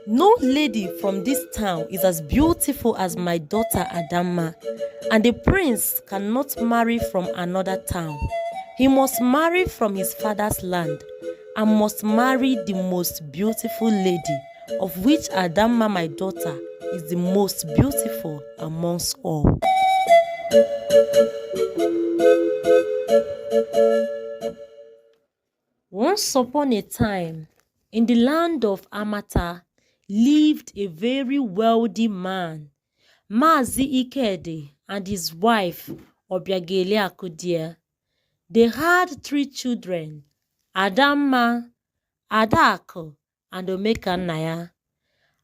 No lady from this town is as beautiful as my daughter Adamma, and the prince cannot marry from another town. He must marry from his father's land and must marry the most beautiful lady, of which Adamma, my daughter, is the most beautiful amongst all. Once upon a time, in the land of Amata, lived a very wealthy man, Mazi Ikede, and his wife, Obiageli Akudia. They had 3 children, Adamma, Adako, and Omekanaya.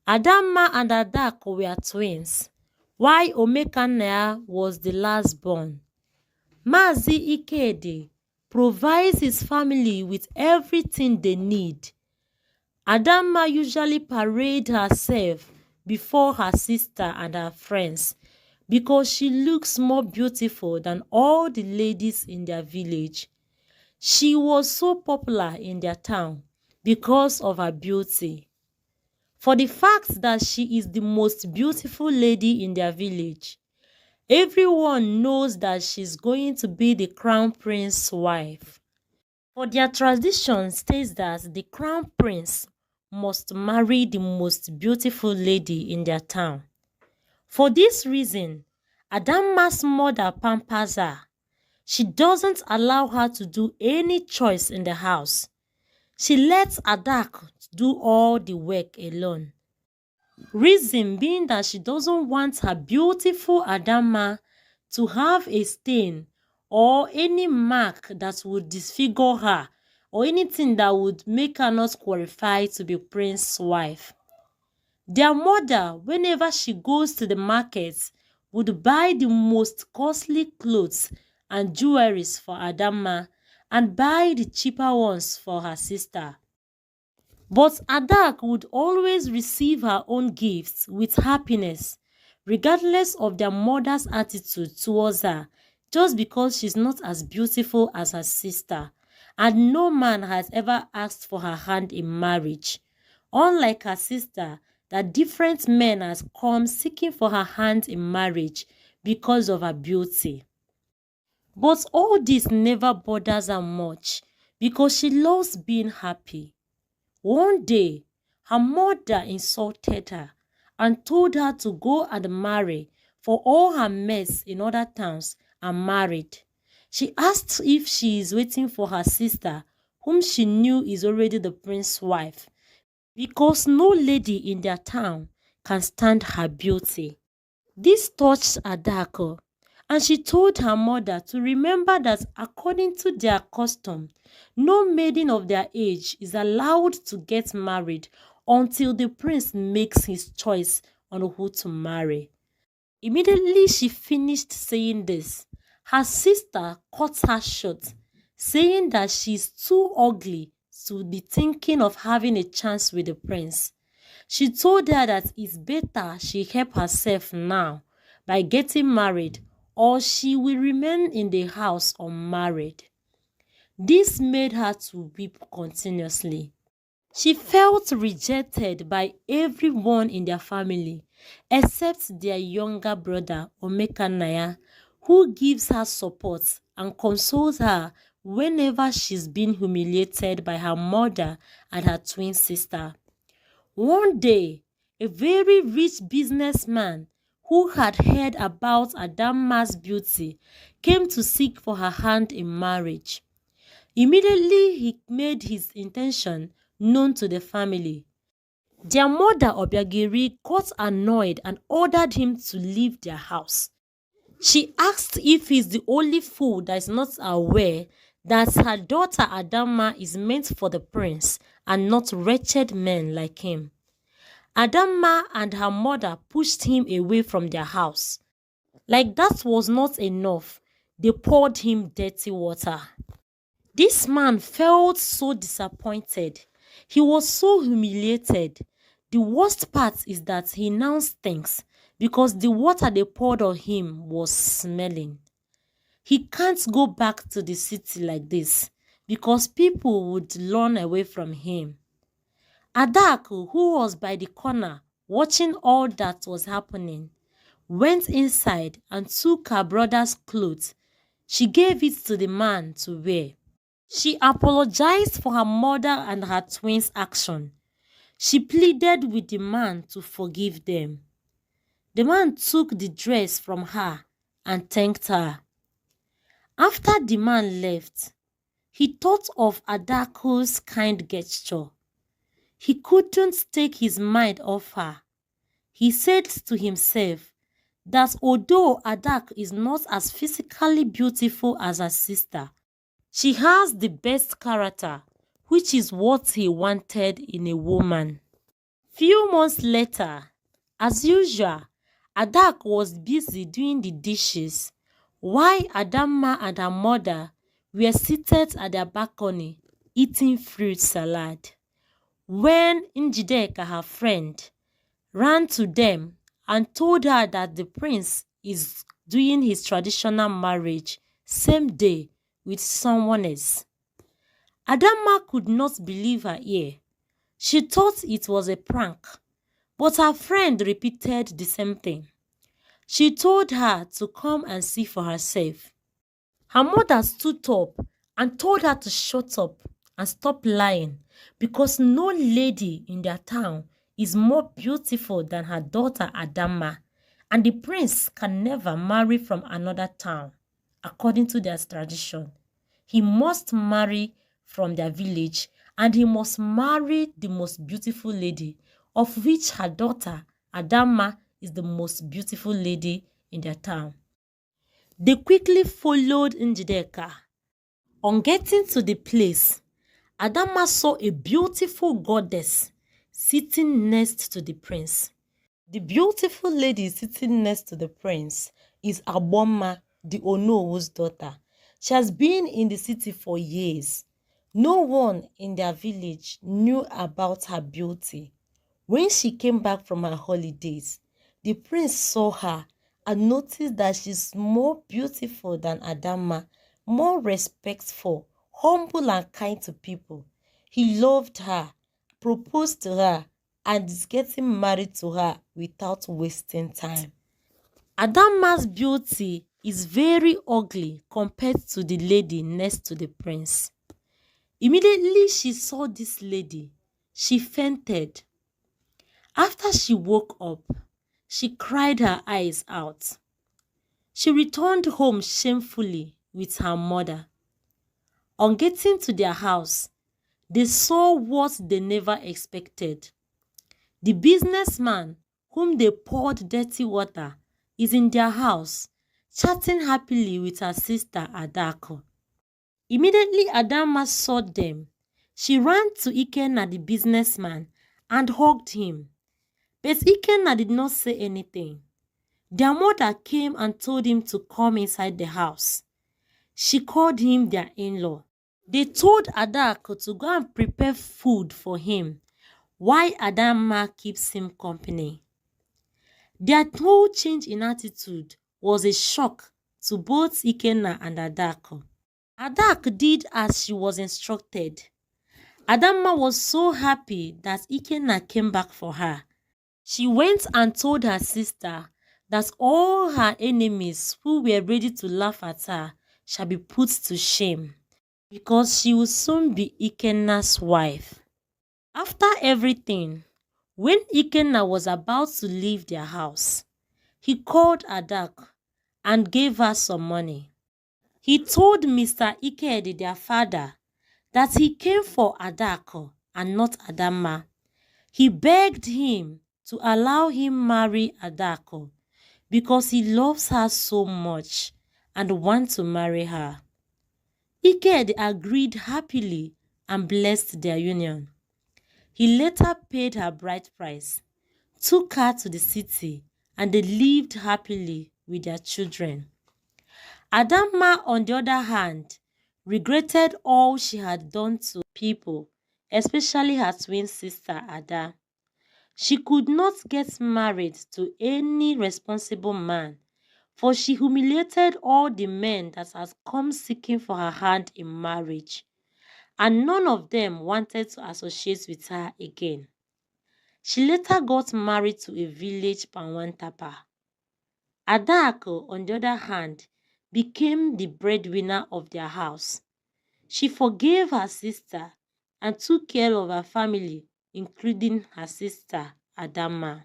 Adamma and Adako were twins, while Omekanaya was the last born. Mazi Ikede provides his family with everything they need. Adamma usually parades herself before her sister and her friends because she looks more beautiful than all the ladies in their village. She was so popular in their town because of her beauty. For the fact that she is the most beautiful lady in their village, everyone knows that she's going to be the crown prince's wife. For their tradition states that the crown prince must marry the most beautiful lady in their town. For this reason, Adamma's mother pampers her. She doesn't allow her to do any chores in the house. She lets Adak do all the work alone. Reason being that she doesn't want her beautiful Adamma to have a stain or any mark that would disfigure her or anything that would make her not qualify to be prince's wife. Their mother, whenever she goes to the market, would buy the most costly clothes and jewelries for Adamma and buy the cheaper ones for her sister. But Adak would always receive her own gifts with happiness, regardless of their mother's attitude towards her, just because she's not as beautiful as her sister, and no man has ever asked for her hand in marriage. Unlike her sister, that different men has come seeking for her hand in marriage because of her beauty. But all this never bothers her much because she loves being happy. One day, her mother insulted her and told her to go and marry, for all her mates in other towns are married. She asked if she is waiting for her sister, whom she knew is already the prince's wife, because no lady in their town can stand her beauty. This touched Adako, and she told her mother to remember that according to their custom, no maiden of their age is allowed to get married until the prince makes his choice on who to marry. Immediately she finished saying this, her sister cut her short, saying that she's too ugly to be thinking of having a chance with the prince. She told her that it's better she help herself now by getting married, or she will remain in the house unmarried. This made her to weep continuously. She felt rejected by everyone in their family, except their younger brother, Omekanaya, who gives her support and consoles her whenever she's been humiliated by her mother and her twin sister. One day, a very rich businessman who had heard about Adamma's beauty came to seek for her hand in marriage. Immediately, he made his intention known to the family. Their mother, Obiagiri, got annoyed and ordered him to leave their house. She asked if he's the only fool that is not aware that her daughter Adamma is meant for the prince and not wretched men like him. Adamma and her mother pushed him away from their house. Like that was not enough, they poured him dirty water. This man felt so disappointed. He was so humiliated The worst part is that he now stinks because the water they poured on him was smelling. He can't go back to the city like this because people would run away from him. Adaku, who was by the corner watching all that was happening, went inside and took her brother's clothes. She gave it to the man to wear. She apologized for her mother and her twins' action. She pleaded with the man to forgive them. The man took the dress from her and thanked her. After the man left, he thought of Adaku's kind gesture. He couldn't take his mind off her. He said to himself that although Adak is not as physically beautiful as her sister, she has the best character, which is what he wanted in a woman. Few months later, as usual, Adak was busy doing the dishes, while Adamma and her mother were seated at their balcony eating fruit salad. When Njideka, her friend, ran to them and told her that the prince is doing his traditional marriage same day with someone else, Adamma could not believe her ear. She thought it was a prank, but her friend repeated the same thing. She told her to come and see for herself. Her mother stood up and told her to shut up and stop lying because no lady in their town is more beautiful than her daughter Adamma, and the prince can never marry from another town. According to their tradition, he must marry from their village and he must marry the most beautiful lady, of which her daughter Adamma is the most beautiful lady in their town. They quickly followed Njideka. On getting to the place, Adamma saw a beautiful goddess sitting next to the prince. The beautiful lady sitting next to the prince is Aboma, the Onowu's daughter. She has been in the city for years. No one in their village knew about her beauty. When she came back from her holidays, the prince saw her and noticed that she's more beautiful than Adamma, more respectful, humble and kind to people. He loved her, proposed to her, and is getting married to her without wasting time. Adamma's beauty is very ugly compared to the lady next to the prince. Immediately she saw this lady, she fainted. After she woke up, she cried her eyes out. She returned home shamefully with her mother. On getting to their house, they saw what they never expected. The businessman whom they poured dirty water is in their house, chatting happily with her sister Adako. Immediately Adamma saw them. She ran to Ikenna the businessman and hugged him. But Ikenna did not say anything. Their mother came and told him to come inside the house. She called him their in-law. They told Adako to go and prepare food for him, while Adamma keeps him company. Their whole change in attitude was a shock to both Ikenna and Adako. Adak did as she was instructed. Adamma was so happy that Ikenna came back for her. She went and told her sister that all her enemies who were ready to laugh at her shall be put to shame, because she will soon be Ikenna's wife. After everything, when Ikenna was about to leave their house, he called Adak and gave her some money. He told Mr. Ikedi, their father, that he came for Adako and not Adamma. He begged him to allow him marry Adako because he loves her so much and wants to marry her. Ikedi agreed happily and blessed their union. He later paid her bride price, took her to the city, and they lived happily with their children. Adamma, on the other hand, regretted all she had done to people, especially her twin sister Ada. She could not get married to any responsible man, for she humiliated all the men that had come seeking for her hand in marriage, and none of them wanted to associate with her again. She later got married to a village Panwantapa. Adako, on the other hand, became the breadwinner of their house. She forgave her sister and took care of her family, including her sister Adama.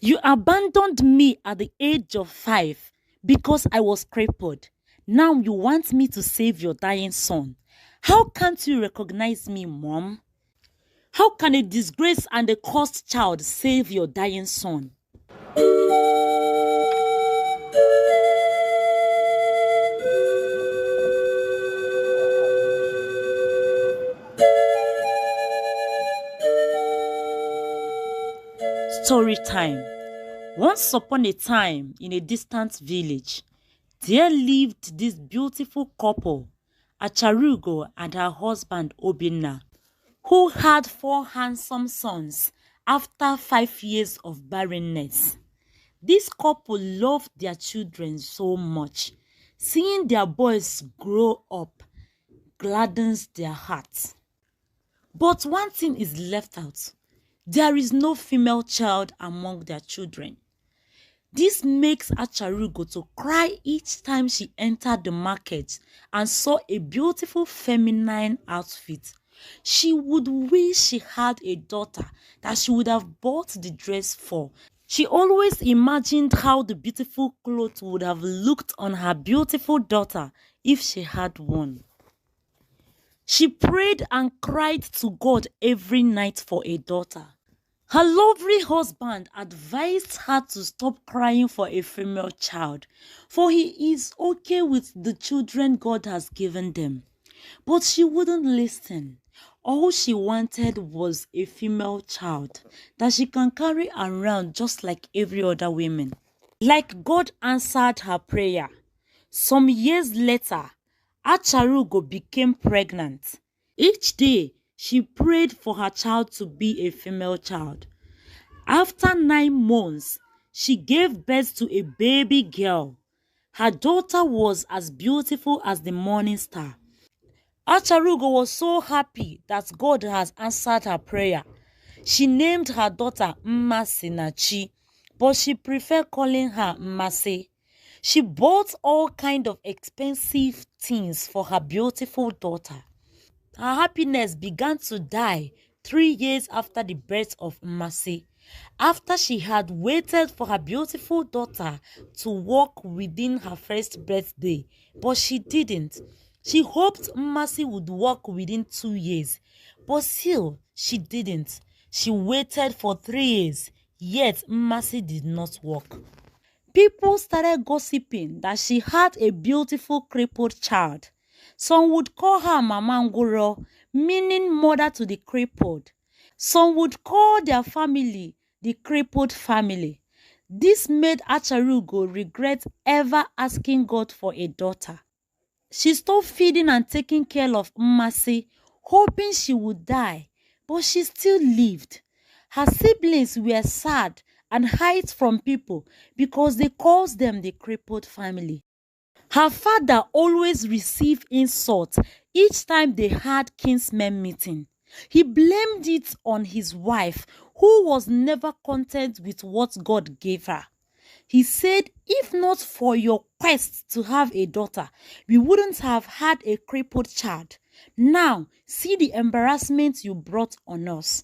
You abandoned me at the age of 5 because I was crippled. Now you want me to save your dying son. How can't you recognize me, Mom? How can a disgraced and a cursed child save your dying son? Story time. Once upon a time, in a distant village, there lived this beautiful couple, Acharugo and her husband Obinna, who had 4 handsome sons after 5 years of barrenness. This couple loved their children so much. Seeing their boys grow up gladdens their hearts. But one thing is left out. There is no female child among their children. This makes Acharugo to cry each time she entered the market and saw a beautiful feminine outfit. She would wish she had a daughter that she would have bought the dress for. She always imagined how the beautiful clothes would have looked on her beautiful daughter if she had one. She prayed and cried to God every night for a daughter. Her lovely husband advised her to stop crying for a female child, for he is okay with the children God has given them. But she wouldn't listen. All she wanted was a female child that she can carry around just like every other woman. Like God answered her prayer. Some years later, Acharugo became pregnant. Each day, she prayed for her child to be a female child. After 9 months, she gave birth to a baby girl. Her daughter was as beautiful as the morning star. Acharugo was so happy that God has answered her prayer. She named her daughter Mmasinachi, but she preferred calling her Mmase. She bought all kinds of expensive things for her beautiful daughter. Her happiness began to die 3 years after the birth of Mmase, after she had waited for her beautiful daughter to walk within her first birthday, but she didn't. She hoped Mmase would walk within 2 years, but still she didn't. She waited for 3 years, yet Mmase did not walk. People started gossiping that she had a beautiful crippled child. Some would call her Mama Ngoro, meaning mother to the crippled. Some would call their family the crippled family. This made Acharugo regret ever asking God for a daughter. She stopped feeding and taking care of Mmase, hoping she would die, but she still lived. Her siblings were sad and hid from people because they called them the crippled family. Her father always received insults each time they had kinsmen meeting. He blamed it on his wife, who was never content with what God gave her. He said, if not for your quest to have a daughter, we wouldn't have had a crippled child. Now, see the embarrassment you brought on us.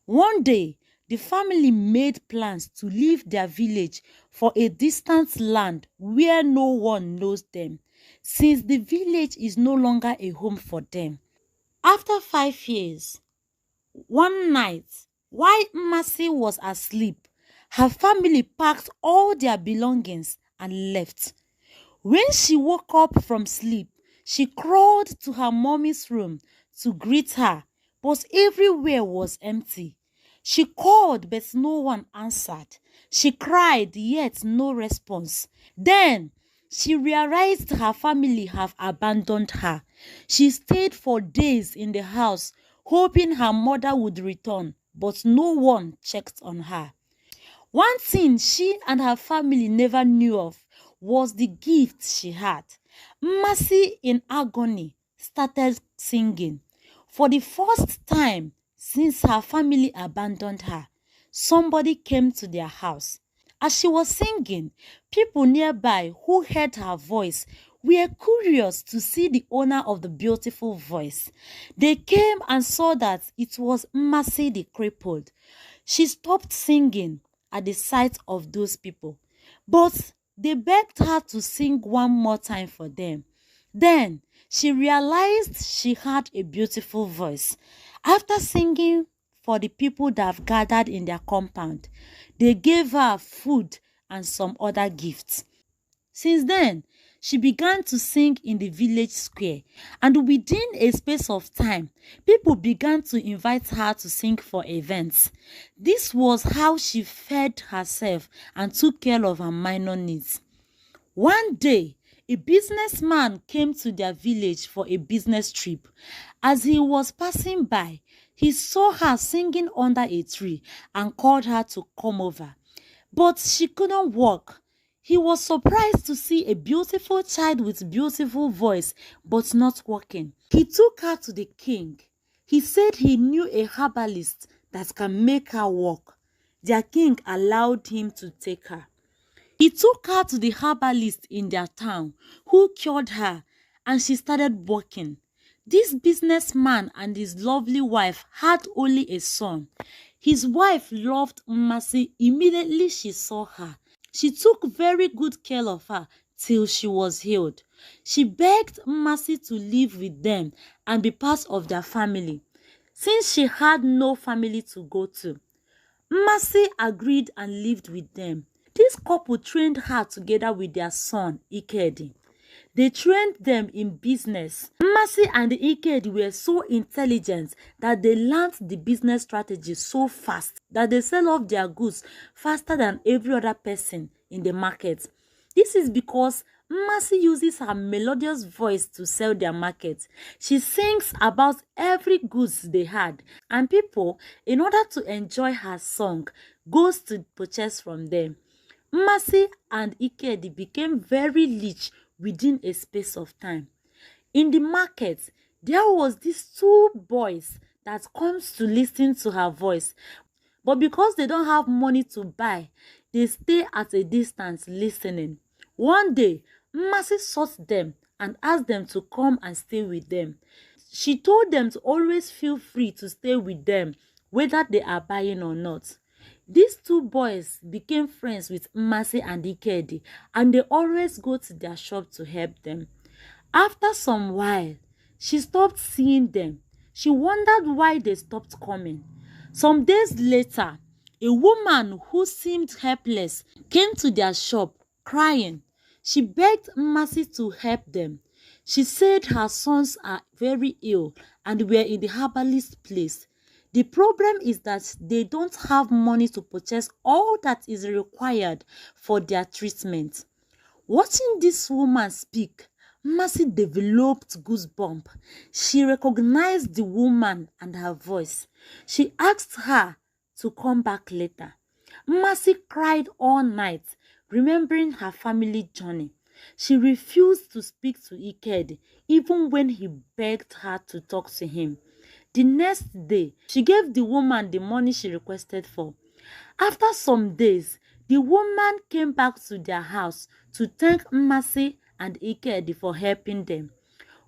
One day, the family made plans to leave their village for a distant land where no one knows them, since the village is no longer a home for them. After 5 years, one night, while Mmase was asleep, her family packed all their belongings and left. When she woke up from sleep, she crawled to her mommy's room to greet her, but everywhere was empty. She called, but no one answered. She cried, yet no response. Then she realized her family have abandoned her. She stayed for days in the house, hoping her mother would return, but no one checked on her. One thing she and her family never knew of was the gift she had. Mercy, in agony, started singing. For the first time since her family abandoned her, somebody came to their house. As she was singing, people nearby who heard her voice were curious to see the owner of the beautiful voice. They came and saw that it was Mercy the crippled. She stopped singing at the sight of those people, but they begged her to sing one more time for them. Then she realized she had a beautiful voice. After singing for the people that have gathered in their compound, they gave her food and some other gifts. Since then, she began to sing in the village square, and within a space of time, people began to invite her to sing for events. This was how she fed herself and took care of her minor needs. One day, a businessman came to their village for a business trip. As he was passing by, he saw her singing under a tree and called her to come over. But she couldn't walk. He was surprised to see a beautiful child with beautiful voice, but not walking. He took her to the king. He said he knew a herbalist that can make her walk. Their king allowed him to take her. He took her to the herbalist in their town, who cured her, and she started walking. This businessman and his lovely wife had only a son. His wife loved Mercy immediately she saw her. She took very good care of her till she was healed. She begged Mercy to live with them and be part of their family, since she had no family to go to. Mercy agreed and lived with them. This couple trained her together with their son, Ikedi. They trained them in business. Mercy and Ikedi were so intelligent that they learned the business strategy so fast that they sell off their goods faster than every other person in the market. This is because Mercy uses her melodious voice to sell their market. She sings about every goods they had, and people, in order to enjoy her song, goes to purchase from them. Mercy and Ikedi became very rich within a space of time. In the market, there was these two boys that comes to listen to her voice, but because they don't have money to buy, they stay at a distance listening. One day, Mercy sought them and asked them to come and stay with them. She told them to always feel free to stay with them, whether they are buying or not. These two boys became friends with Mercy and Ikedi, and they always go to their shop to help them. After some while, she stopped seeing them. She wondered why they stopped coming. Some days later, a woman who seemed helpless came to their shop crying. She begged Mercy to help them. She said her sons are very ill and were in the herbalist place. The problem is that they don't have money to purchase all that is required for their treatment. Watching this woman speak, Mercy developed goosebumps. She recognized the woman and her voice. She asked her to come back later. Mercy cried all night, remembering her family journey. She refused to speak to Ikedi, even when he begged her to talk to him. The next day, she gave the woman the money she requested for. After some days, the woman came back to their house to thank Mercy and Ikedi for helping them.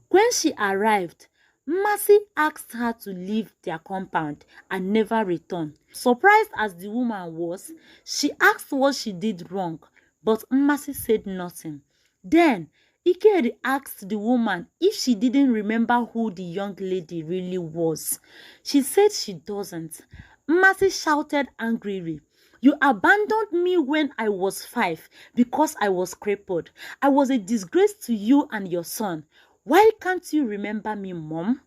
When she arrived, Mercy asked her to leave their compound and never return. Surprised as the woman was, she asked what she did wrong, but Mercy said nothing. Then, Ikedi asked the woman if she didn't remember who the young lady really was. She said she doesn't. Mercy shouted angrily, "You abandoned me when I was 5 because I was crippled. I was a disgrace to you and your son. Why can't you remember me, Mom?"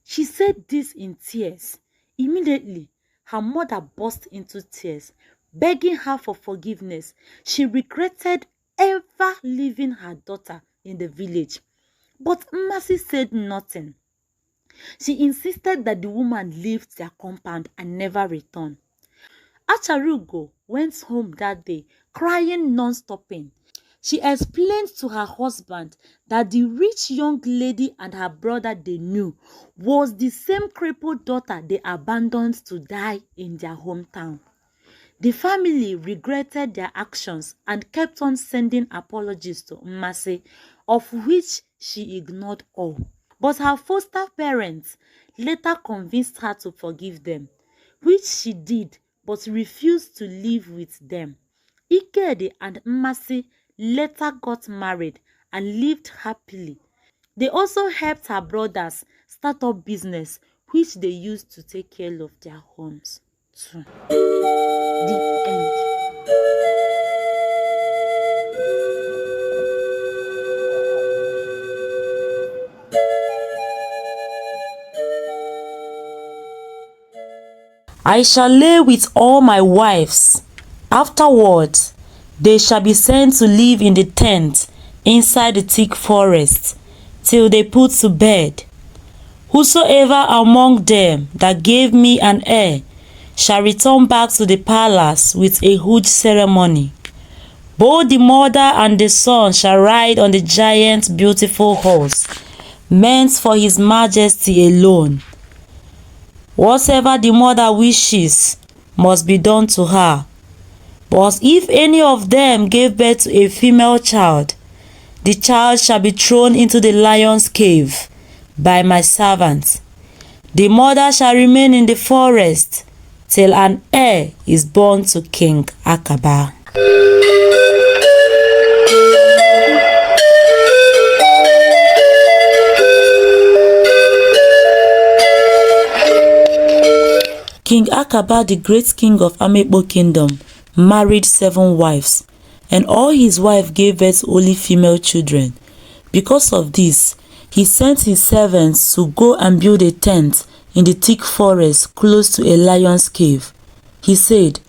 She said this in tears. Immediately, her mother burst into tears, begging her for forgiveness. She regretted ever leaving her daughter in the village. But Mercy said nothing. She insisted that the woman left their compound and never returned. Acharugo went home that day, crying non-stopping. She explained to her husband that the rich young lady and her brother they knew was the same crippled daughter they abandoned to die in their hometown. The family regretted their actions and kept on sending apologies to Mmasi, of which she ignored all. But her foster parents later convinced her to forgive them, which she did but refused to live with them. Ikedi and Mmasi later got married and lived happily. They also helped her brothers start up business which they used to take care of their homes too. The end. I shall lay with all my wives. Afterwards, they shall be sent to live in the tent inside the thick forest till they put to bed. Whosoever among them that gave me an heir shall return back to the palace with a huge ceremony. Both the mother and the son shall ride on the giant beautiful horse, meant for his majesty alone. Whatever the mother wishes must be done to her. But if any of them gave birth to a female child, the child shall be thrown into the lion's cave by my servants. The mother shall remain in the forest till an heir is born to King Akaba. King Akaba, the great king of Amekpo Kingdom, married 7 wives, and all his wives gave birth to only female children. Because of this, he sent his servants to go and build a tent in the thick forest close to a lion's cave. He said,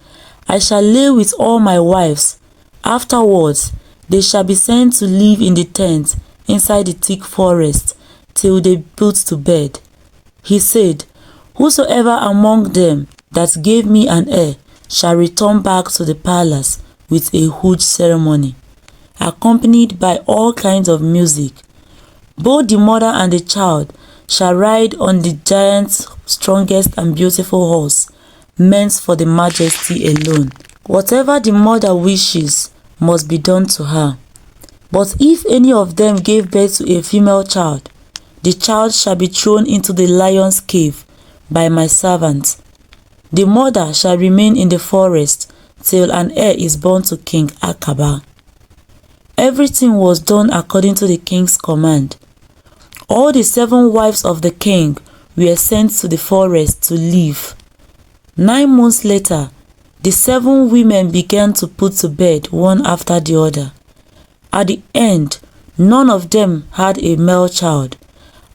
I shall lay with all my wives. Afterwards, they shall be sent to live in the tent inside the thick forest till they put to bed. He said, whosoever among them that gave me an heir shall return back to the palace with a huge ceremony, accompanied by all kinds of music. Both the mother and the child shall ride on the giant's strongest and beautiful horse, meant for the majesty alone. Whatever the mother wishes must be done to her. But if any of them gave birth to a female child, the child shall be thrown into the lion's cave by my servants. The mother shall remain in the forest till an heir is born to King Akaba. Everything was done according to the king's command. All the 7 wives of the king were sent to the forest to live. 9 months later, the 7 women began to put to bed one after the other. At the end, none of them had a male child,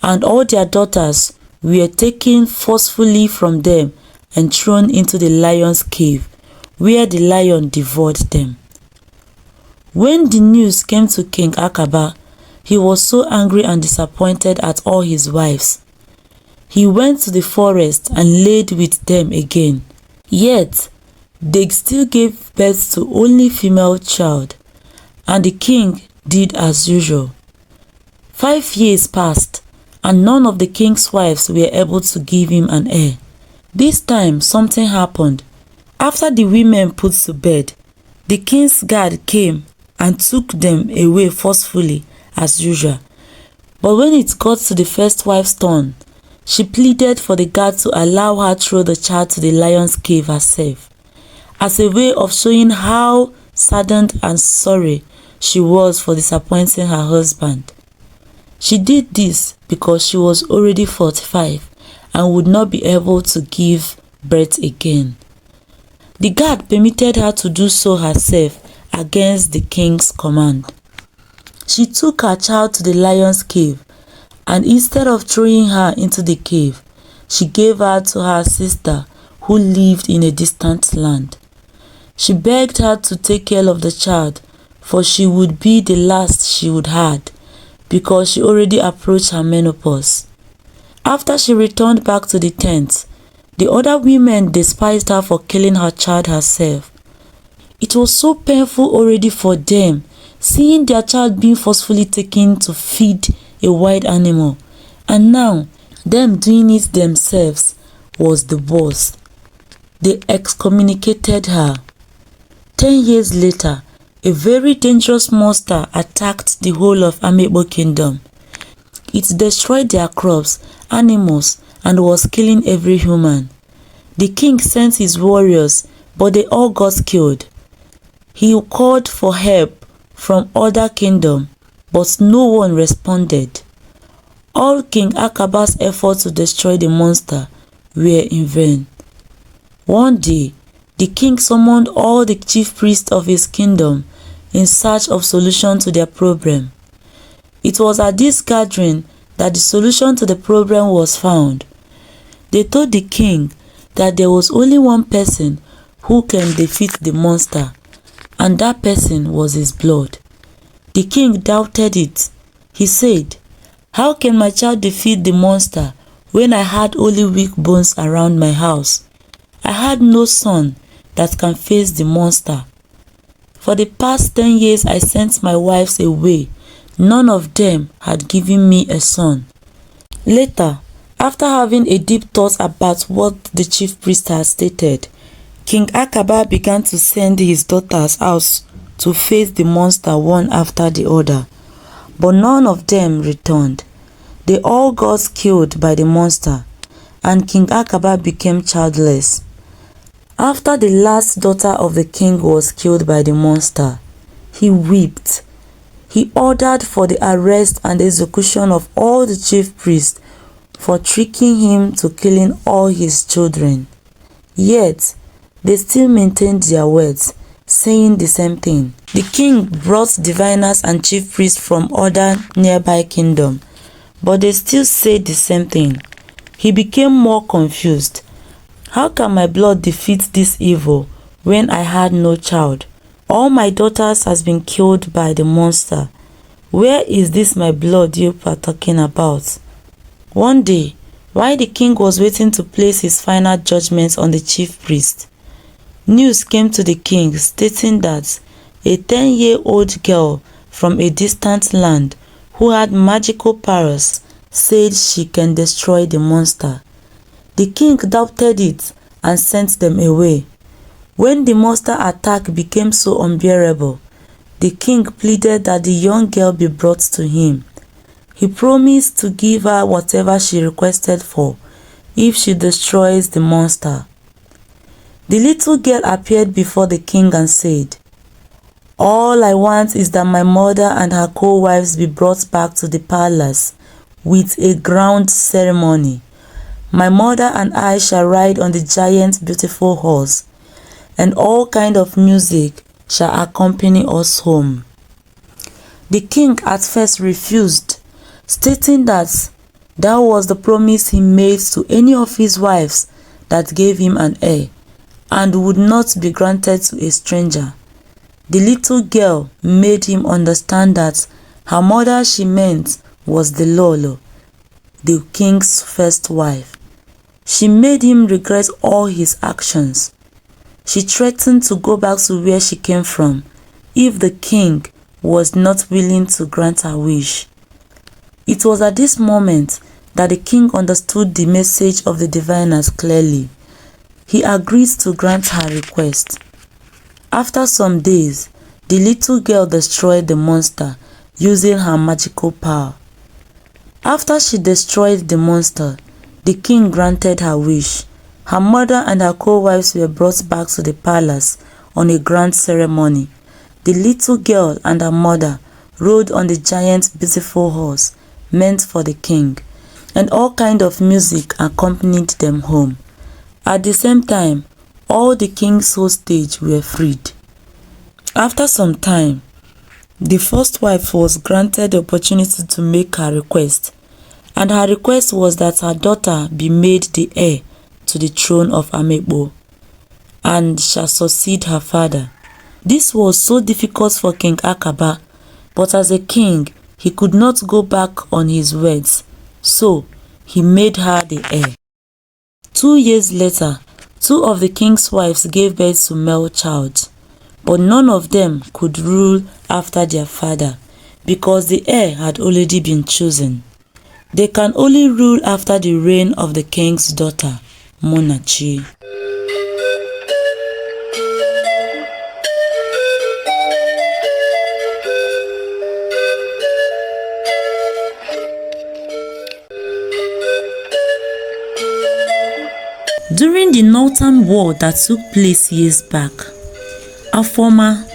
and all their daughters were taken forcefully from them and thrown into the lion's cave, where the lion devoured them. When the news came to King Akaba, he was so angry and disappointed at all his wives. He went to the forest and laid with them again. Yet, they still gave birth to only female child, and the king did as usual. 5 years passed, and none of the king's wives were able to give him an heir. This time something happened. After the women put to bed, the king's guard came and took them away forcefully as usual. But when it got to the first wife's turn, she pleaded for the guard to allow her throw the child to the lion's cave herself, as a way of showing how saddened and sorry she was for disappointing her husband. She did this because she was already 45 and would not be able to give birth again. The guard permitted her to do so herself against the king's command. She took her child to the lion's cave and instead of throwing her into the cave, she gave her to her sister who lived in a distant land. She begged her to take care of the child, for she would be the last she would had, because she already approached her menopause. After she returned back to the tent, the other women despised her for killing her child herself. It was so painful already for them, seeing their child being forcefully taken to feed a wild animal, and now them doing it themselves was the worst. They excommunicated her. 10 years later, a very dangerous monster attacked the whole of Amebo Kingdom. It destroyed their crops, animals, and was killing every human. The king sent his warriors, but they all got killed. He called for help from other kingdoms, but no one responded. All King Akaba's efforts to destroy the monster were in vain. One day, the king summoned all the chief priests of his kingdom in search of solution to their problem. It was at this gathering that the solution to the problem was found. They told the king that there was only one person who can defeat the monster, and that person was his blood. The king doubted it. He said, "How can my child defeat the monster when I had only weak bones around my house? I had no son that can face the monster. For the past 10 years I sent my wives away. None of them had given me a son." Later, after having a deep thought about what the chief priest had stated, King Akaba began to send his daughters out to face the monster one after the other, but none of them returned. They all got killed by the monster, and King Akaba became childless. After the last daughter of the king was killed by the monster, he wept. He ordered for the arrest and execution of all the chief priests for tricking him to killing all his children. Yet, they still maintained their words, saying the same thing. The king brought diviners and chief priests from other nearby kingdoms, but they still said the same thing. He became more confused. How can my blood defeat this evil when I had no child? All my daughters has been killed by the monster. Where is this my blood you are talking about? One day, while the king was waiting to place his final judgment on the chief priest, news came to the king stating that a 10-year-old girl from a distant land who had magical powers said she can destroy the monster. The king doubted it and sent them away. When the monster attack became so unbearable, the king pleaded that the young girl be brought to him. He promised to give her whatever she requested for if she destroys the monster. The little girl appeared before the king and said, "All I want is that my mother and her co-wives be brought back to the palace with a grand ceremony. My mother and I shall ride on the giant beautiful horse, and all kind of music shall accompany us home." The king at first refused, stating that that was the promise he made to any of his wives that gave him an heir, and would not be granted to a stranger. The little girl made him understand that her mother she meant was the Lolo, the king's first wife. She made him regret all his actions. She threatened to go back to where she came from if the king was not willing to grant her wish. It was at this moment that the king understood the message of the diviners clearly. He agreed to grant her request. After some days, the little girl destroyed the monster using her magical power. After she destroyed the monster, the king granted her wish. Her mother and her co-wives were brought back to the palace on a grand ceremony. The little girl and her mother rode on the giant beautiful horse meant for the king, and all kind of music accompanied them home. At the same time, all the king's hostage were freed. After some time, the first wife was granted the opportunity to make her request. and her request was that her daughter be made the heir to the throne of Amekpo and shall succeed her father. This was so difficult for King Akaba, but as a king, he could not go back on his words, so he made her the heir. 2 years later, 2 of the king's wives gave birth to male child, but none of them could rule after their father because the heir had already been chosen. They can only rule after the reign of the king's daughter, Munachi. During the Northern War that took place years back, Afoma,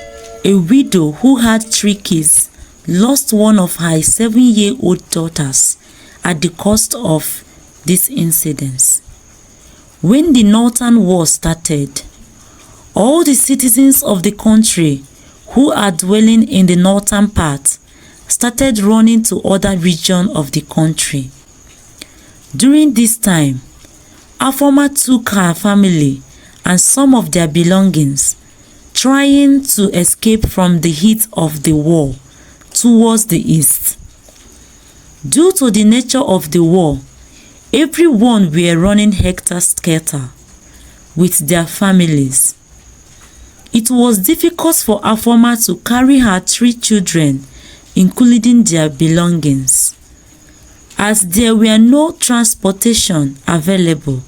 a widow who had 3 kids, lost one of her 7-year-old daughters at the cost of this incident. When the Northern War started, all the citizens of the country who are dwelling in the northern part started running to other regions of the country. During this time, Afoma took her family and some of their belongings, trying to escape from the heat of the war towards the east. Due to the nature of the war, everyone were running helter-skelter with their families. It was difficult for Afoma to carry her 3 children, including their belongings, as there were no transportation available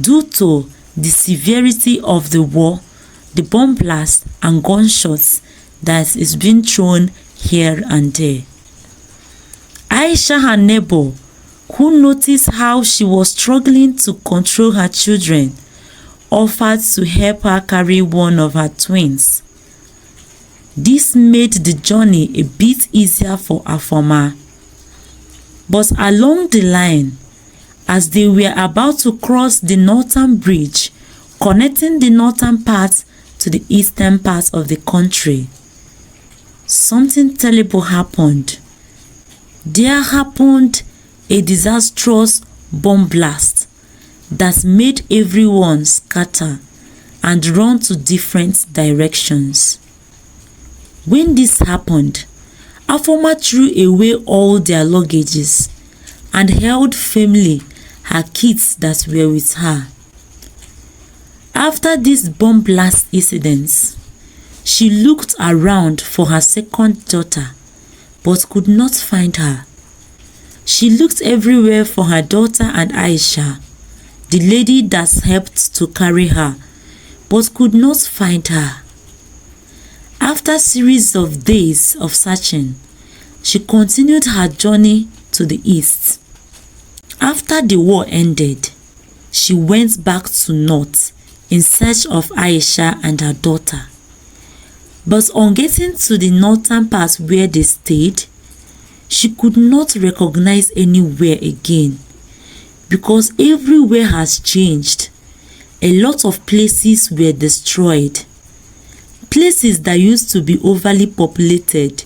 due to the severity of the war, the bomb blasts and gunshots that is being thrown here and there. Aisha, her neighbor, who noticed how she was struggling to control her children, offered to help her carry one of her twins. This made the journey a bit easier for Afoma. But along the line, as they were about to cross the northern bridge connecting the northern part to the eastern part of the country, something terrible happened. There happened a disastrous bomb blast that made everyone scatter and run to different directions. When this happened, Afoma threw away all their luggages and held firmly her kids that were with her. After this bomb blast incident, she looked around for her second daughter but could not find her. She looked everywhere for her daughter and Aisha, the lady that helped to carry her, but could not find her. After a series of days of searching, she continued her journey to the east. After the war ended, she went back to north in search of Aisha and her daughter. But on getting to the northern part where they stayed, she could not recognize anywhere again because everywhere has changed. A lot of places were destroyed. Places that used to be overly populated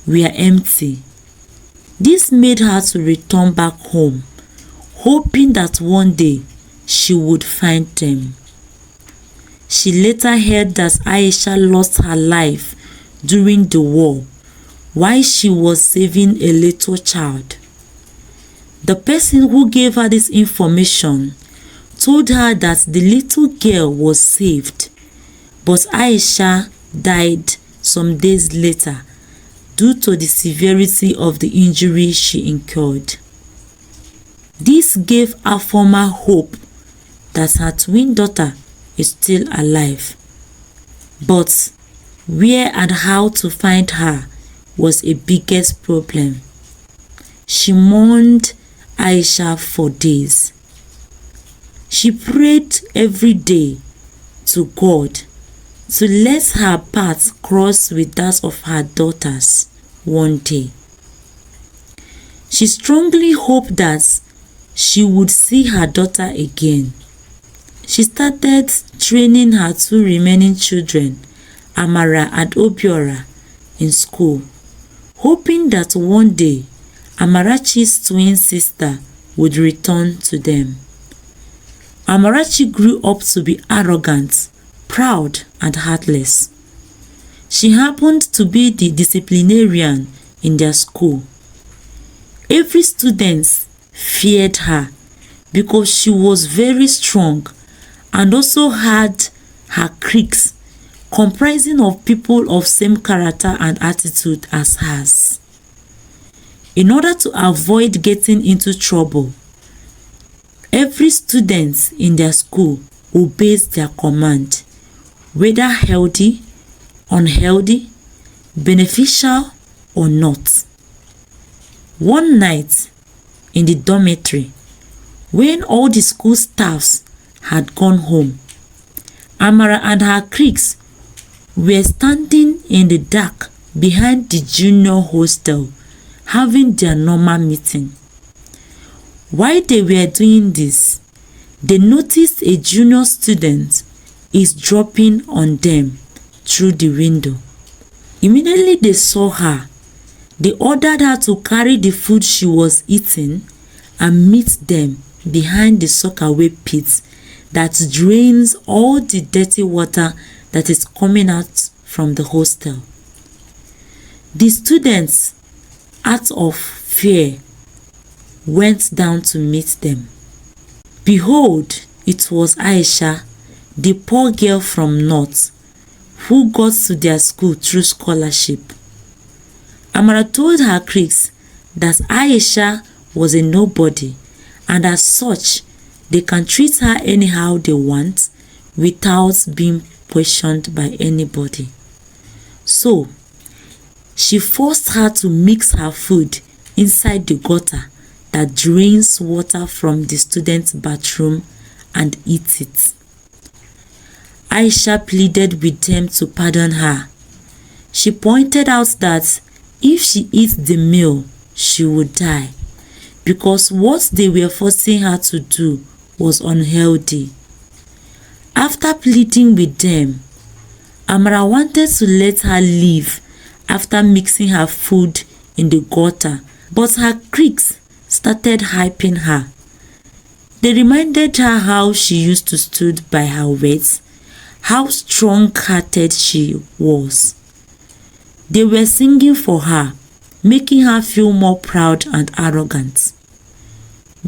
were empty. This made her to return back home, hoping that one day she would find them. She later heard that Aisha lost her life during the war while she was saving a little child. The person who gave her this information told her that the little girl was saved, but Aisha died some days later due to the severity of the injury she incurred. This gave Afoma hope that her twin daughter is still alive, but where and how to find her was a biggest problem. She mourned Aisha for days. She prayed every day to God to let her path cross with that of her daughters one day. She strongly hoped that she would see her daughter again. She started training her 2 remaining children, Amara and Obiora, in school, hoping that one day Amarachi's twin sister would return to them. Amarachi grew up to be arrogant, proud, and heartless. She happened to be the disciplinarian in their school. Every student feared her because she was very strong and also had her cliques comprising of people of same character and attitude as hers. In order to avoid getting into trouble, every student in their school obeys their command, whether healthy, unhealthy, beneficial, or not. One night in the dormitory, when all the school staffs had gone home, Amara and her cliques were standing in the dark behind the junior hostel having their normal meeting. While they were doing this, they noticed a junior student is dropping on them through the window. Immediately they saw her. They ordered her to carry the food she was eating and meet them behind the soakaway pit that drains all the dirty water that is coming out from the hostel. The students, out of fear, went down to meet them. Behold, it was Aisha, the poor girl from North, who got to their school through scholarship. Amara told her cliques that Aisha was a nobody, and as such, they can treat her anyhow they want without being questioned by anybody. So, she forced her to mix her food inside the gutter that drains water from the student's bathroom and eat it. Aisha pleaded with them to pardon her. She pointed out that if she eats the meal, she would die, because what they were forcing her to do was unhealthy. After pleading with them, Amara wanted to let her leave after mixing her food in the gutter, but her cliques started hyping her. They reminded her how she used to stood by her words, how strong-hearted she was. They were singing for her, making her feel more proud and arrogant.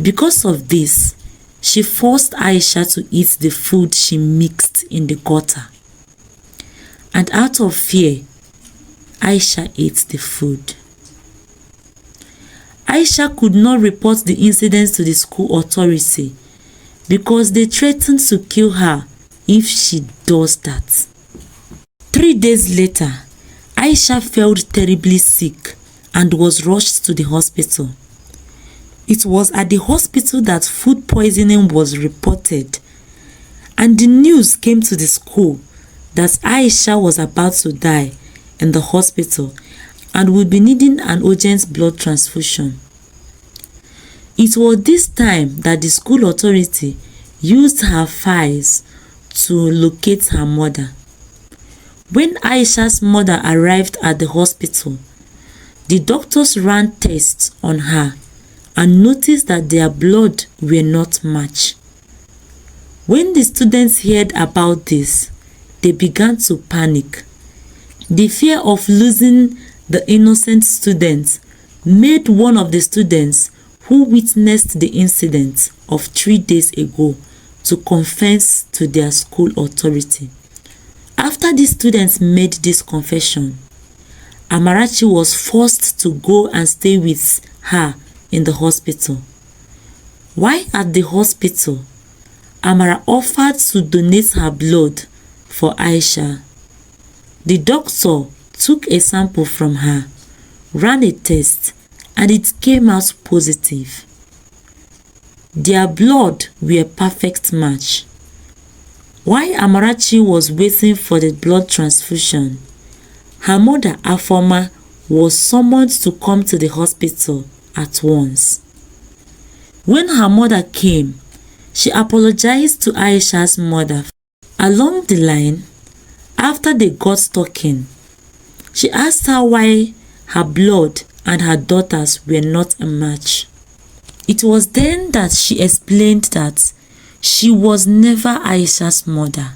Because of this, she forced Aisha to eat the food she mixed in the gutter. And out of fear, Aisha ate the food. Aisha could not report the incident to the school authority because they threatened to kill her if she does that. 3 days later, Aisha felt terribly sick and was rushed to the hospital. It was at the hospital that food poisoning was reported, and the news came to the school that Aisha was about to die in the hospital and would be needing an urgent blood transfusion. It was this time that the school authority used her files to locate her mother. When Aisha's mother arrived at the hospital, the doctors ran tests on her and noticed that their blood were not matched. When the students heard about this, they began to panic. The fear of losing the innocent students made one of the students who witnessed the incident of 3 days ago to confess to their school authority. After the students made this confession, Amarachi was forced to go and stay with her in the hospital. While at the hospital, Amara offered to donate her blood for Aisha. The doctor took a sample from her, ran a test, and it came out positive. Their blood were a perfect match. While Amarachi was waiting for the blood transfusion, her mother Afoma was summoned to come to the hospital at once. When her mother came, she apologized to Aisha's mother. Along the line, after they got talking, she asked her why her blood and her daughters were not a match. It was then that she explained that she was never Aisha's mother.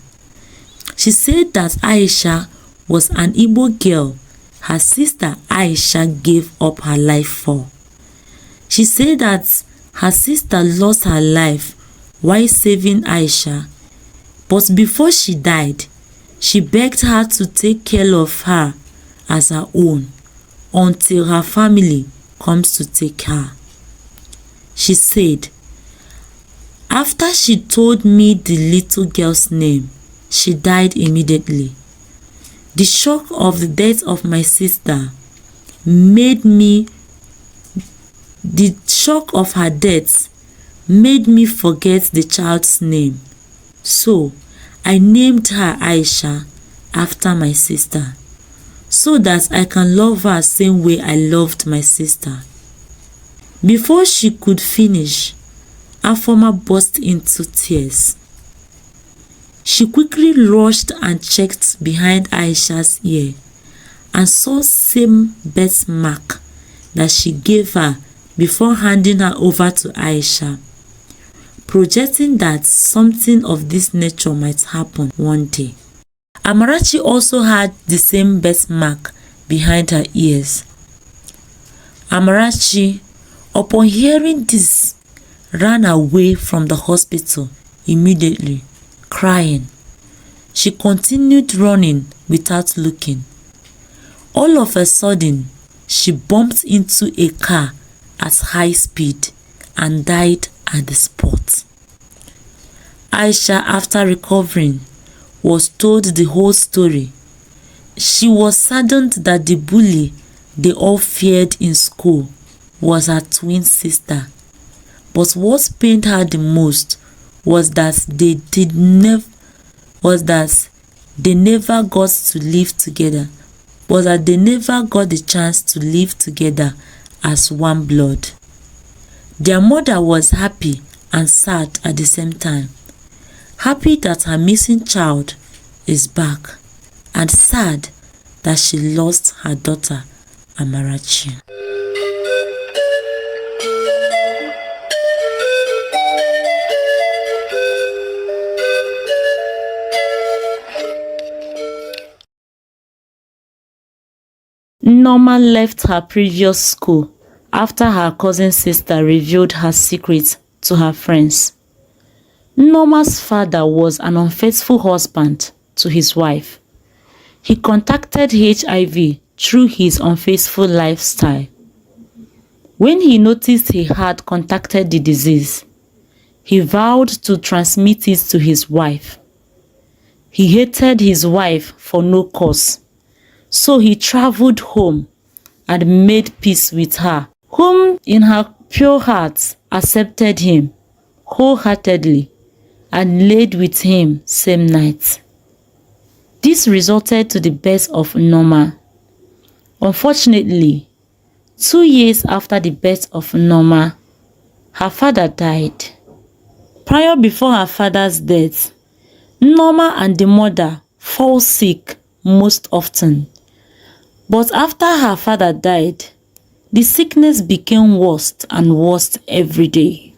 She said that Aisha was an Igbo girl her sister Aisha gave up her life for. She said that her sister lost her life while saving Aisha, but before she died, she begged her to take care of her as her own until her family comes to take her. She said, "After she told me the little girl's name, she died immediately. The shock of the death of my sister the shock of her death made me forget the child's name. So I named her Aisha after my sister, so that I can love her same way I loved my sister." Before she could finish, Afoma burst into tears. She quickly rushed and checked behind Aisha's ear and saw same birthmark that she gave her before handing her over to Aisha, projecting that something of this nature might happen one day. Amarachi also had the same birthmark behind her ears. Amarachi, upon hearing this, ran away from the hospital immediately, crying. She continued running without looking. All of a sudden, she bumped into a car at high speed and died at the spot. Aisha, after recovering, was told the whole story. She was saddened that the bully they all feared in school was her twin sister. But what pained her the most was that they never got to live together, they never got the chance to live together as one blood. Their mother was happy and sad at the same time. Happy that her missing child is back, and sad that she lost her daughter Amarachi. Norma left her previous school after her cousin sister revealed her secret to her friends. Norma's father was an unfaithful husband to his wife. He contacted HIV through his unfaithful lifestyle. When he noticed he had contacted the disease, he vowed to transmit it to his wife. He hated his wife for no cause, so he traveled home and made peace with her, whom in her pure heart accepted him wholeheartedly and laid with him same night. This resulted to the birth of Norma. Unfortunately, 2 years after the birth of Norma, her father died. Before her father's death, Norma and the mother fall sick most often. But after her father died, the sickness became worse and worse every day.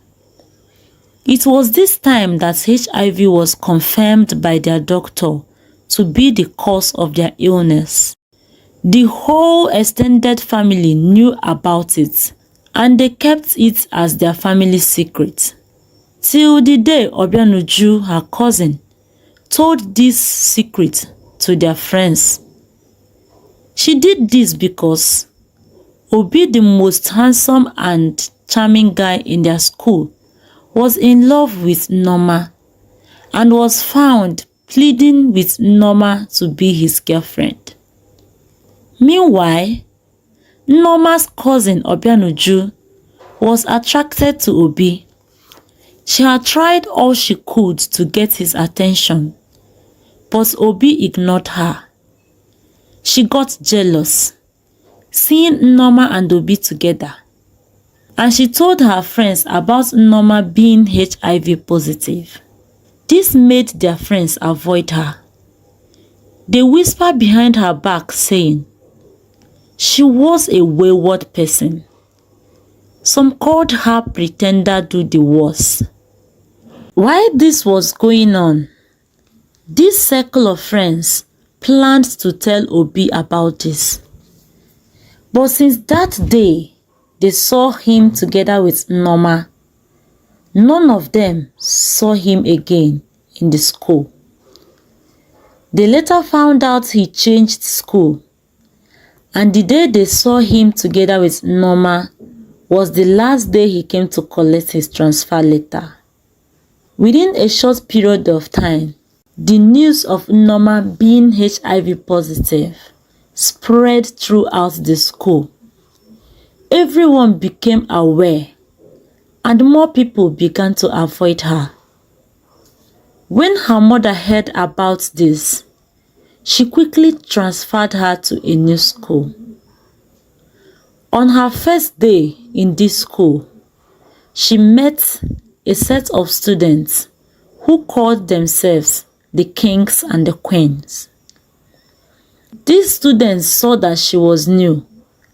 It was this time that HIV was confirmed by their doctor to be the cause of their illness. The whole extended family knew about it, and they kept it as their family secret. Till the day Obianuju, her cousin, told this secret to their friends. She did this because Obi, the most handsome and charming guy in their school, was in love with Norma and was found pleading with Norma to be his girlfriend. Meanwhile, Norma's cousin Obianuju was attracted to Obi. She had tried all she could to get his attention, but Obi ignored her. She got jealous, seeing Norma and Obi together, and she told her friends about Norma being HIV positive. This made their friends avoid her. They whispered behind her back saying, She was a wayward person. Some called her pretender do the worst. While this was going on, this circle of friends planned to tell Obi about this. But since that day, they saw him together with Nneoma. None of them saw him again in the school. They later found out he changed school, and the day they saw him together with Nneoma was the last day he came to collect his transfer letter. Within a short period of time, the news of Nneoma being HIV positive spread throughout the school. Everyone became aware, and more people began to avoid her. When her mother heard about this, she quickly transferred her to a new school. On her first day in this school, she met a set of students who called themselves the kings and the queens. These students saw that she was new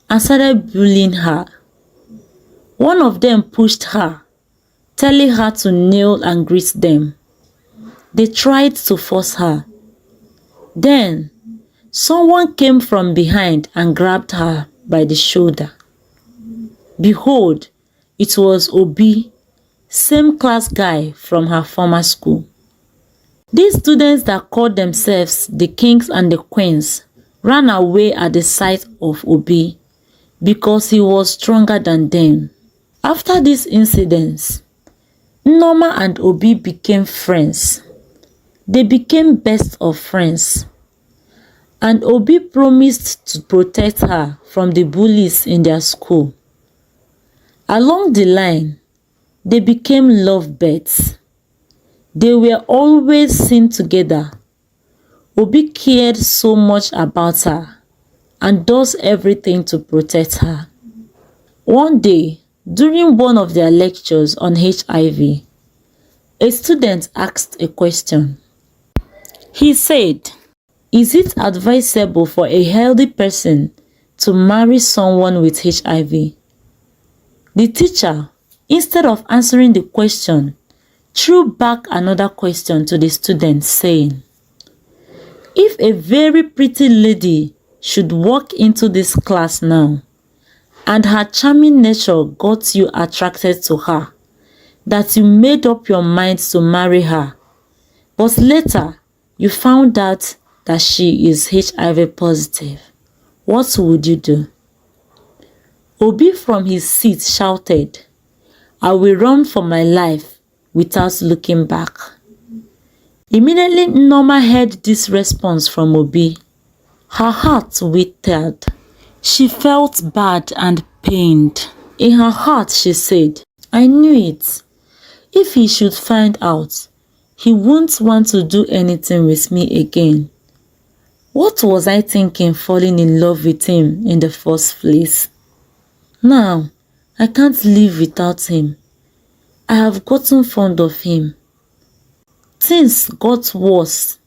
and started bullying her. One of them pushed her, telling her to kneel and greet them. They tried to force her. Then, someone came from behind and grabbed her by the shoulder. Behold, it was Obi, same class guy from her former school. These students that called themselves the kings and the queens ran away at the sight of Obi because he was stronger than them. After these incidents, Nneoma and Obi became friends. They became best of friends, and Obi promised to protect her from the bullies in their school. Along the line, they became lovebirds. They were always seen together. Obi cared so much about her and does everything to protect her. One day, during one of their lectures on HIV, a student asked a question. He said, "Is it advisable for a healthy person to marry someone with HIV?" The teacher, instead of answering the question, threw back another question to the student saying, "If a very pretty lady should walk into this class now, and her charming nature got you attracted to her, that you made up your mind to marry her, but later you found out that she is HIV positive, what would you do?" Obi from his seat shouted, "I will run for my life without looking back." Immediately Nneoma heard this response from Obi. Her heart withered. She felt bad and pained. In her heart she said, "I knew it. If he should find out, he won't want to do anything with me again. What was I thinking falling in love with him in the first place? Now, I can't live without him. I have gotten fond of him." Things got worse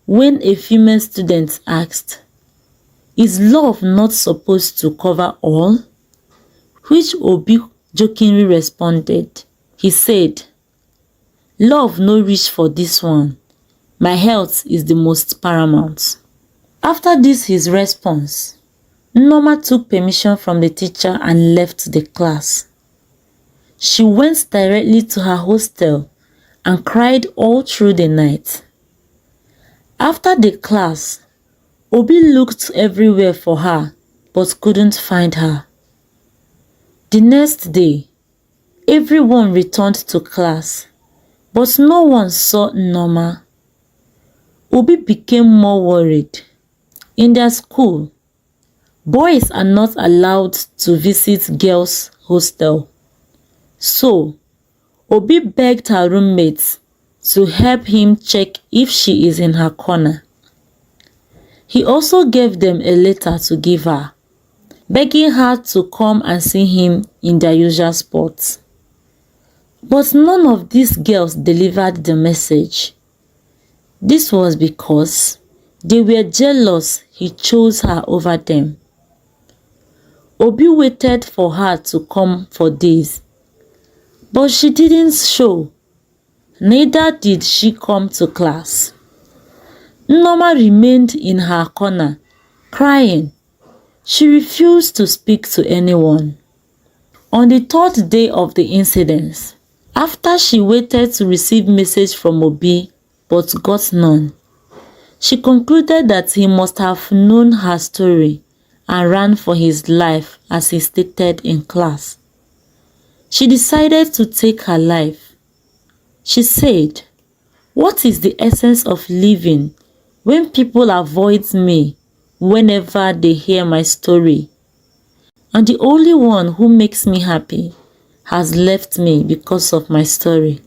when a female student asked, "Is love not supposed to cover all?" Which Obi jokingly responded. He said, "Love no reach for this one. My health is the most paramount." After this his response, Nneoma took permission from the teacher and left the class. She went directly to her hostel and cried all through the night. After the class, Obi looked everywhere for her but couldn't find her. The next day, everyone returned to class, but no one saw Nneoma. Obi became more worried. In their school, boys are not allowed to visit girls' hostel. So, Obi begged her roommates to help him check if she is in her corner. He also gave them a letter to give her, begging her to come and see him in their usual spots. But none of these girls delivered the message. This was because they were jealous he chose her over them. Obi waited for her to come for days, but she didn't show. Neither did she come to class. Nneoma remained in her corner, crying. She refused to speak to anyone. On the third day of the incident, after she waited to receive message from Obi but got none, she concluded that he must have known her story and ran for his life as he stated in class. She decided to take her life. She said, "What is the essence of living when people avoid me whenever they hear my story? And the only one who makes me happy has left me because of my story."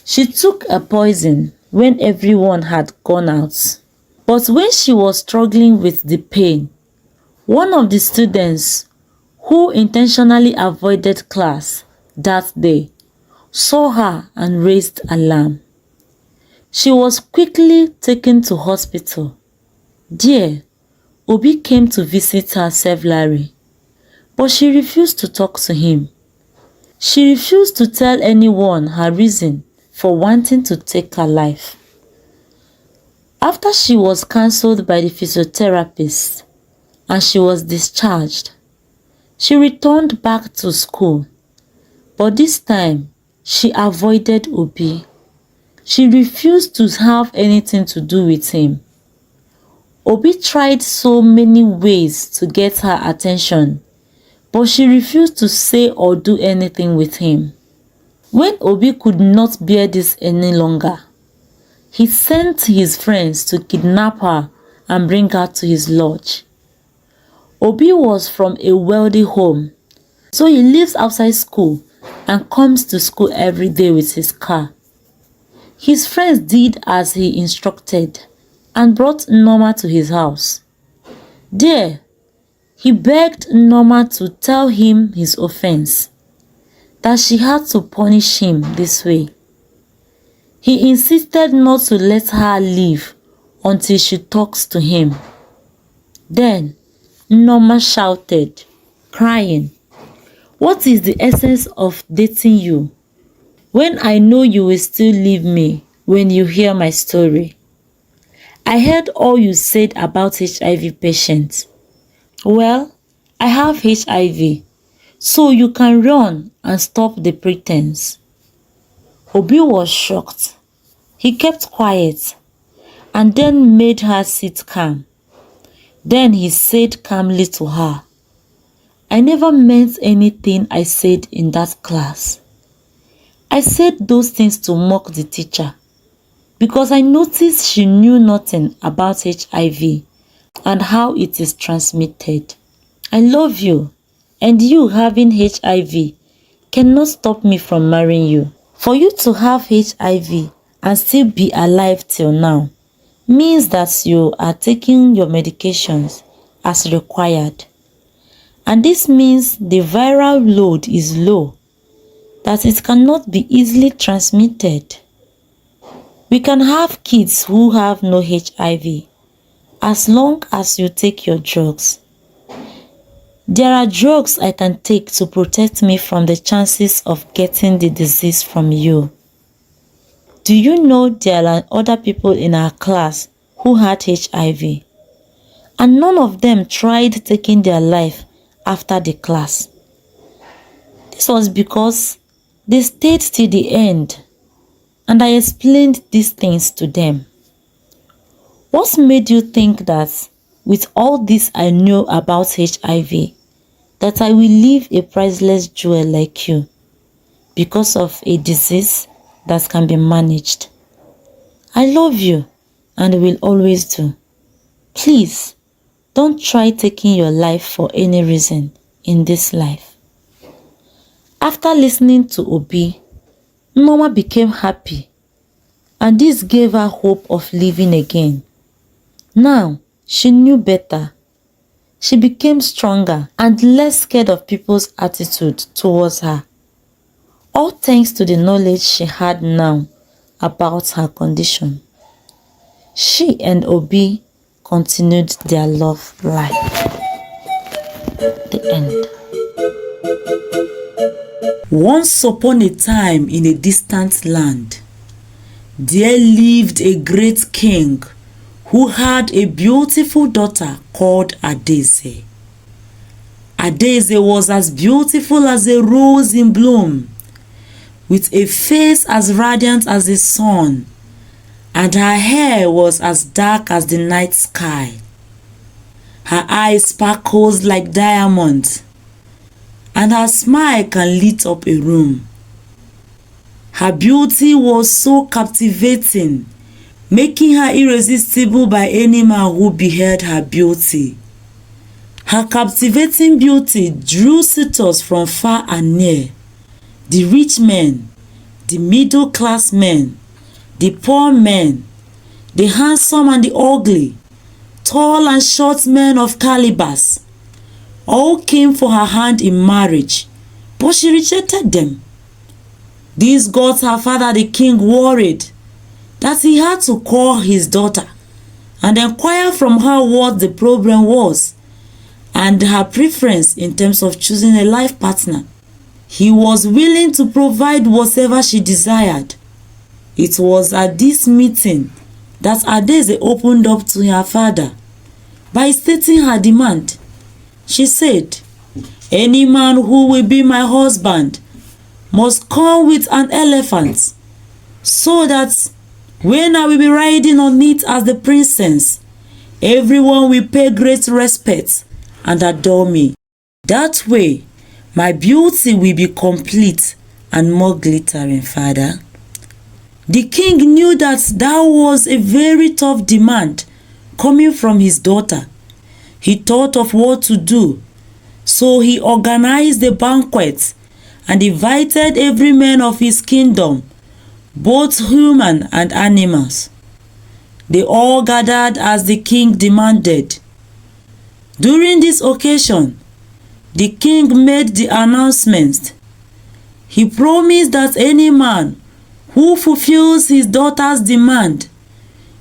She took a poison when everyone had gone out. But when she was struggling with the pain, one of the students who intentionally avoided class that day saw her and raised alarm. She was quickly taken to hospital. There, Obi came to visit her severally, but she refused to talk to him. She refused to tell anyone her reason for wanting to take her life. After she was cancelled by the physiotherapist and she was discharged, she returned back to school, but this time she avoided Obi. She refused to have anything to do with him. Obi tried so many ways to get her attention, but she refused to say or do anything with him. When Obi could not bear this any longer, he sent his friends to kidnap her and bring her to his lodge. Obi was from a wealthy home, so he lives outside school and comes to school every day with his car. His friends did as he instructed and brought Nneoma to his house. There, he begged Nneoma to tell him his offense, that she had to punish him this way. He insisted not to let her leave until she talks to him. Then Nneoma shouted, crying, "What is the essence of dating you when I know you will still leave me when you hear my story? I heard all you said about HIV patients. Well, I have HIV, so you can run and stop the pretense." Obi was shocked. He kept quiet and then made her sit calm. Then he said calmly to her, "I never meant anything I said in that class. I said those things to mock the teacher because I noticed she knew nothing about HIV and how it is transmitted. I love you, and you having HIV cannot stop me from marrying you. For you to have HIV and still be alive till now means that you are taking your medications as required. And this means the viral load is low, that it cannot be easily transmitted. We can have kids who have no HIV as long as you take your drugs. There are drugs I can take to protect me from the chances of getting the disease from you. Do you know there are other people in our class who had HIV, and none of them tried taking their life after the class? This was because they stayed till the end, and I explained these things to them. What made you think that with all this I knew about HIV, that I will leave a priceless jewel like you because of a disease that can be managed? I love you and will always do. Please, don't try taking your life for any reason in this life." After listening to Obi, Nneoma became happy, and this gave her hope of living again. Now, she knew better. She became stronger and less scared of people's attitude towards her, all thanks to the knowledge she had now about her condition. She and Obi continued their love life. The end. Once upon a time in a distant land, there lived a great king who had a beautiful daughter called Adaeze. Adaeze was as beautiful as a rose in bloom, with a face as radiant as the sun, and her hair was as dark as the night sky. Her eyes sparkled like diamonds, and her smile can lit up a room. Her beauty was so captivating, making her irresistible by any man who beheld her beauty. Her captivating beauty drew suitors from far and near, the rich men, the middle-class men, the poor men, the handsome and the ugly, tall and short men of calibers. All came for her hand in marriage, but she rejected them. This got her father the king worried that he had to call his daughter and inquire from her what the problem was and her preference in terms of choosing a life partner. He was willing to provide whatever she desired. It was at this meeting that Adaeze opened up to her father by stating her demand. She said, "Any man who will be my husband must come with an elephant, so that when I will be riding on it as the princess, everyone will pay great respect and adore me. That way, my beauty will be complete and more glittering, father." The king knew that that was a very tough demand coming from his daughter. He thought of what to do, so he organized a banquet and invited every man of his kingdom, both human and animals. They all gathered as the king demanded. During this occasion, the king made the announcement. He promised that any man who fulfills his daughter's demand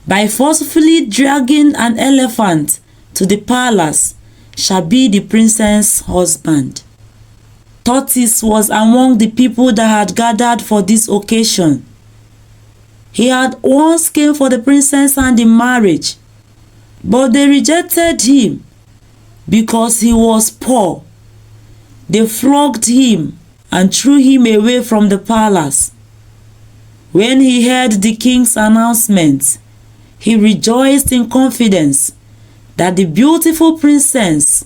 by forcefully dragging an elephant to the palace shall be the princess' husband. Tortoise was among the people that had gathered for this occasion. He had once came for the princess hand in marriage, but they rejected him because he was poor. They flogged him and threw him away from the palace. When he heard the king's announcement, he rejoiced in confidence that the beautiful princess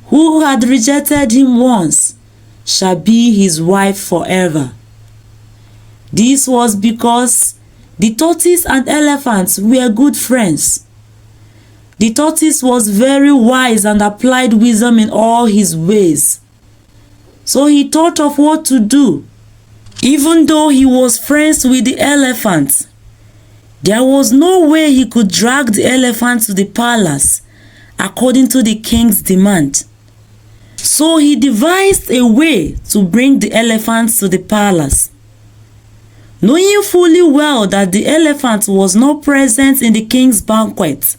who had rejected him once shall be his wife forever. This was because the tortoise and elephants were good friends. The tortoise was very wise and applied wisdom in all his ways. So he thought of what to do. Even though he was friends with the elephant, there was no way he could drag the elephant to the palace according to the king's demand. So he devised a way to bring the elephant to the palace. Knowing fully well that the elephant was not present in the king's banquet,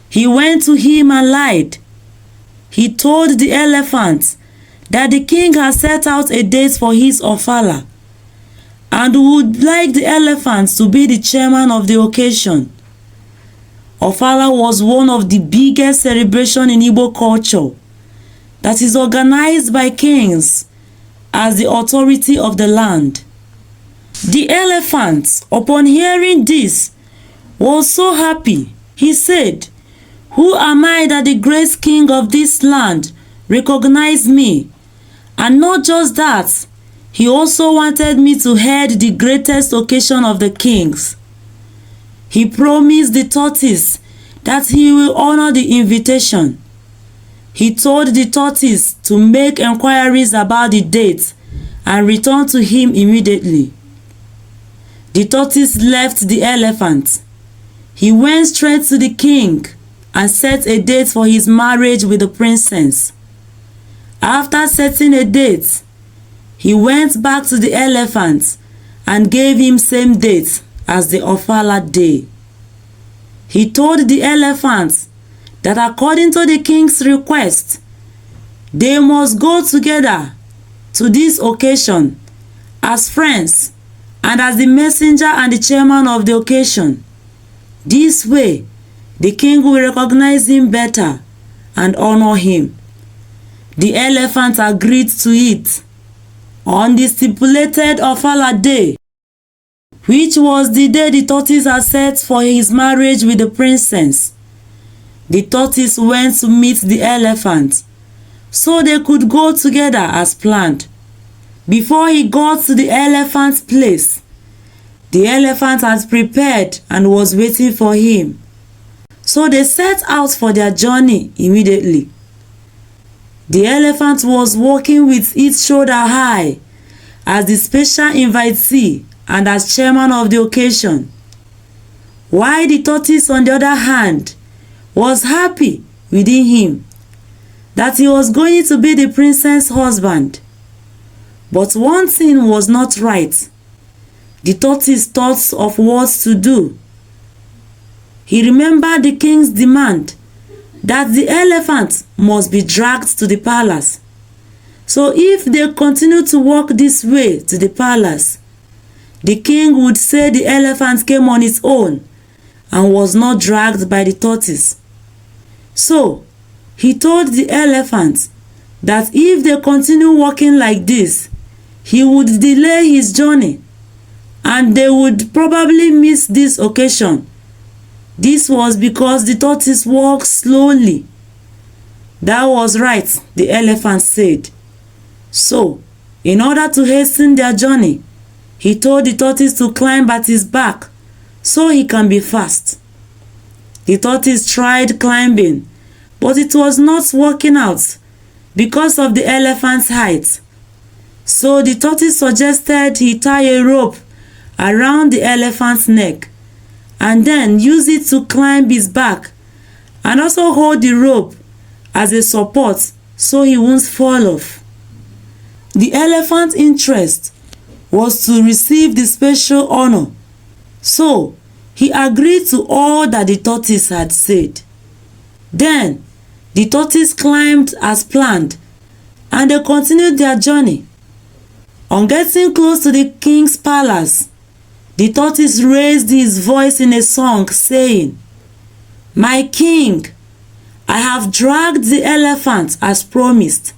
he went to him and lied. He told the elephant that the king had set out a date for his ofala and would like the elephant to be the chairman of the occasion. Ofala was one of the biggest celebrations in Igbo culture that is organized by kings as the authority of the land. The elephant, upon hearing this, was so happy. He said, "Who am I that the great king of this land recognized me? And not just that, he also wanted me to head the greatest occasion of the kings." He promised the tortoise that he will honor the invitation. He told the tortoise to make inquiries about the date and return to him immediately. The tortoise left the elephant. He went straight to the king and set a date for his marriage with the princess. After setting a date, he went back to the elephant and gave him same date as the ofala day. He told the elephant that according to the king's request, They must go together to this occasion as friends and as the messenger and the chairman of the occasion. This way, the king will recognize him better and honor him. The elephant agreed to it. On the stipulated Ofala day, which was the day the tortoise had set for his marriage with the princess, the tortoise went to meet the elephant so they could go together as planned. Before he got to the elephant's place, the elephant had prepared and was waiting for him. So they set out for their journey immediately. The elephant was walking with its shoulder high as the special invitee and as chairman of the occasion, while the tortoise, on the other hand, was happy within him that he was going to be the princess' husband. But one thing was not right. The tortoise thought of what to do. He remembered the king's demand that the elephant must be dragged to the palace. So if they continue to walk this way to the palace, the king would say the elephant came on its own and was not dragged by the tortoise. So he told the elephant that if they continue walking like this, he would delay his journey and they would probably miss this occasion. This was because the tortoise walked slowly. That was right, the elephant said. So, in order to hasten their journey, he told the tortoise to climb at his back so he can be fast. The tortoise tried climbing, but it was not working out because of the elephant's height. So the tortoise suggested he tie a rope around the elephant's neck and then use it to climb his back and also hold the rope as a support so he won't fall off. The elephant's interest was to receive the special honor, so he agreed to all that the tortoise had said. Then the tortoise climbed as planned and they continued their journey. On getting close to the king's palace, the tortoise raised his voice in a song, saying, "My king, I have dragged the elephant as promised."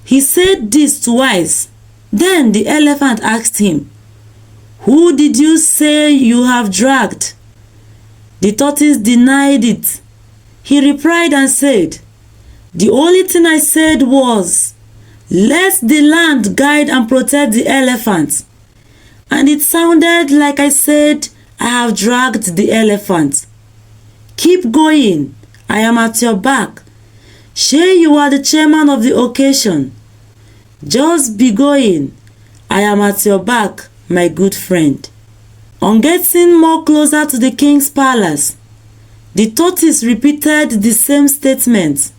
He said this twice. Then the elephant asked him, "Who did you say you have dragged?" The tortoise denied it. He replied and said, "The only thing I said was, let the land guide and protect the elephant. And it sounded like I said, I have dragged the elephant. Keep going, I am at your back. Sure, you are the chairman of the occasion. Just be going, I am at your back, my good friend." On getting more closer to the king's palace, the tortoise repeated the same statement,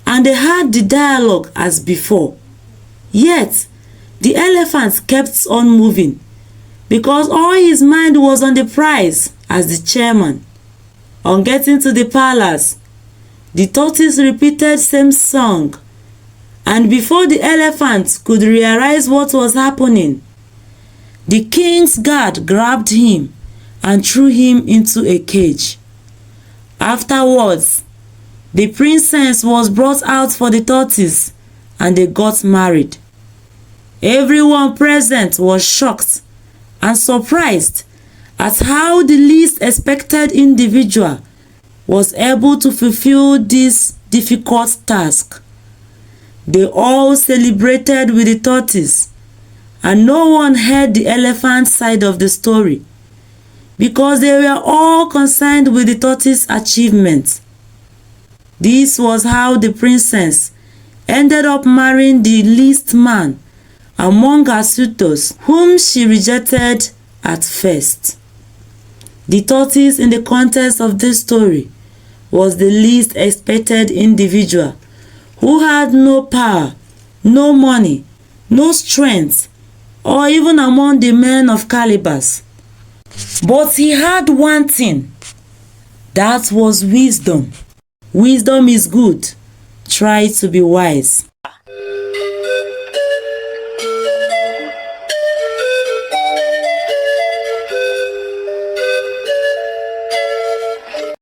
and they had the dialogue as before. Yet, the elephant kept on moving, because all his mind was on the prize as the chairman. On getting to the palace, the tortoise repeated same song, and before the elephant could realize what was happening, the king's guard grabbed him and threw him into a cage. Afterwards, the princess was brought out for the tortoise and they got married. Everyone present was shocked and surprised at how the least expected individual was able to fulfill this difficult task. They all celebrated with the tortoise, and no one heard the elephant's side of the story because they were all concerned with the tortoise's achievement. This was how the princess ended up marrying the least man among her suitors, whom she rejected at first. The tortoise in the context of this story was the least expected individual who had no power, no money, no strength, or even among the men of calibers. But he had one thing, that was wisdom. Wisdom is good. Try to be wise.